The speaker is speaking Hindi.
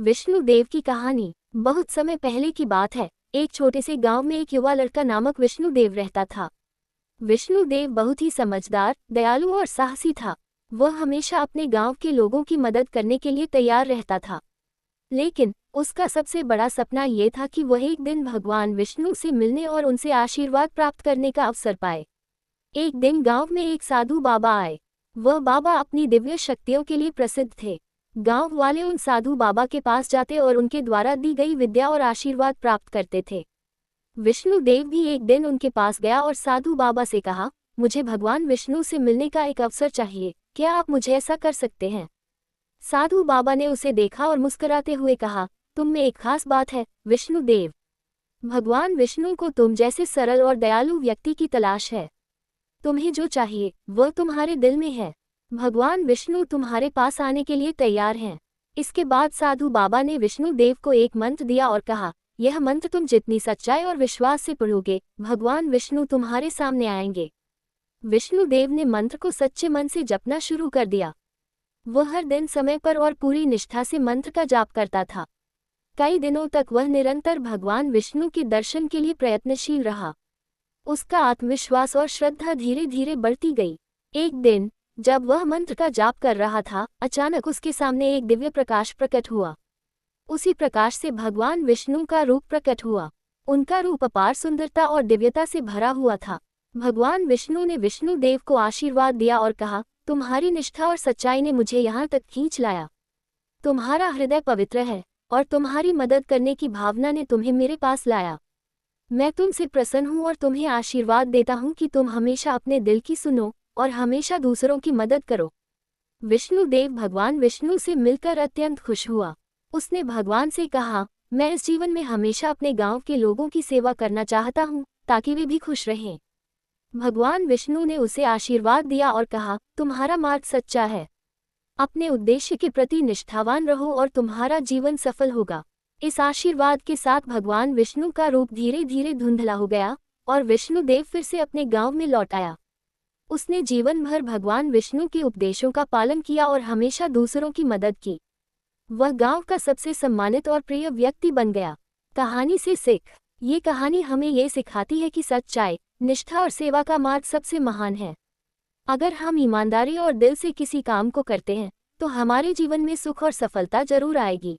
विष्णुदेव की कहानी। बहुत समय पहले की बात है। एक छोटे से गांव में एक युवा लड़का नामक विष्णुदेव रहता था। विष्णुदेव बहुत ही समझदार, दयालु और साहसी था। वह हमेशा अपने गांव के लोगों की मदद करने के लिए तैयार रहता था। लेकिन उसका सबसे बड़ा सपना ये था कि वह एक दिन भगवान विष्णु से मिलने और उनसे आशीर्वाद प्राप्त करने का अवसर पाए। एक दिन गांव में एक साधु बाबा आए। वह बाबा अपनी दिव्य शक्तियों के लिए प्रसिद्ध थे। गांव वाले उन साधु बाबा के पास जाते और उनके द्वारा दी गई विद्या और आशीर्वाद प्राप्त करते थे। विष्णुदेव भी एक दिन उनके पास गया और साधु बाबा से कहा, मुझे भगवान विष्णु से मिलने का एक अवसर चाहिए, क्या आप मुझे ऐसा कर सकते हैं? साधु बाबा ने उसे देखा और मुस्कुराते हुए कहा, तुम में एक खास बात है विष्णुदेव। भगवान विष्णु को तुम जैसे सरल और दयालु व्यक्ति की तलाश है। तुम्हें जो चाहिए वह तुम्हारे दिल में है। भगवान विष्णु तुम्हारे पास आने के लिए तैयार हैं। इसके बाद साधु बाबा ने विष्णुदेव को एक मंत्र दिया और कहा, यह मंत्र तुम जितनी सच्चाई और विश्वास से पढ़ोगे, भगवान विष्णु तुम्हारे सामने आएंगे। विष्णुदेव ने मंत्र को सच्चे मन से जपना शुरू कर दिया। वह हर दिन समय पर और पूरी निष्ठा से मंत्र का जाप करता था। कई दिनों तक वह निरंतर भगवान विष्णु के दर्शन के लिए प्रयत्नशील रहा। उसका आत्मविश्वास और श्रद्धा धीरे धीरे बढ़ती गई। एक दिन जब वह मंत्र का जाप कर रहा था, अचानक उसके सामने एक दिव्य प्रकाश प्रकट हुआ। उसी प्रकाश से भगवान विष्णु का रूप प्रकट हुआ। उनका रूप अपार सुंदरता और दिव्यता से भरा हुआ था। भगवान विष्णु ने विष्णुदेव को आशीर्वाद दिया और कहा, तुम्हारी निष्ठा और सच्चाई ने मुझे यहाँ तक खींच लाया। तुम्हारा हृदय पवित्र है और तुम्हारी मदद करने की भावना ने तुम्हें मेरे पास लाया। मैं तुमसे प्रसन्न हूँ और तुम्हें आशीर्वाद देता हूँ कि तुम हमेशा अपने दिल की सुनो और हमेशा दूसरों की मदद करो। विष्णुदेव भगवान विष्णु से मिलकर अत्यंत खुश हुआ। उसने भगवान से कहा, मैं इस जीवन में हमेशा अपने गांव के लोगों की सेवा करना चाहता हूँ ताकि वे भी खुश रहें। भगवान विष्णु ने उसे आशीर्वाद दिया और कहा, तुम्हारा मार्ग सच्चा है। अपने उद्देश्य के प्रति निष्ठावान रहो और तुम्हारा जीवन सफल होगा। इस आशीर्वाद के साथ भगवान विष्णु का रूप धीरे धीरे धुंधला हो गया और विष्णुदेव फिर से अपने गांव में लौट आया। उसने जीवन भर भगवान विष्णु के उपदेशों का पालन किया और हमेशा दूसरों की मदद की। वह गांव का सबसे सम्मानित और प्रिय व्यक्ति बन गया। कहानी से सीख। ये कहानी हमें ये सिखाती है कि सच्चाई, निष्ठा और सेवा का मार्ग सबसे महान है। अगर हम ईमानदारी और दिल से किसी काम को करते हैं तो हमारे जीवन में सुख और सफलता जरूर आएगी।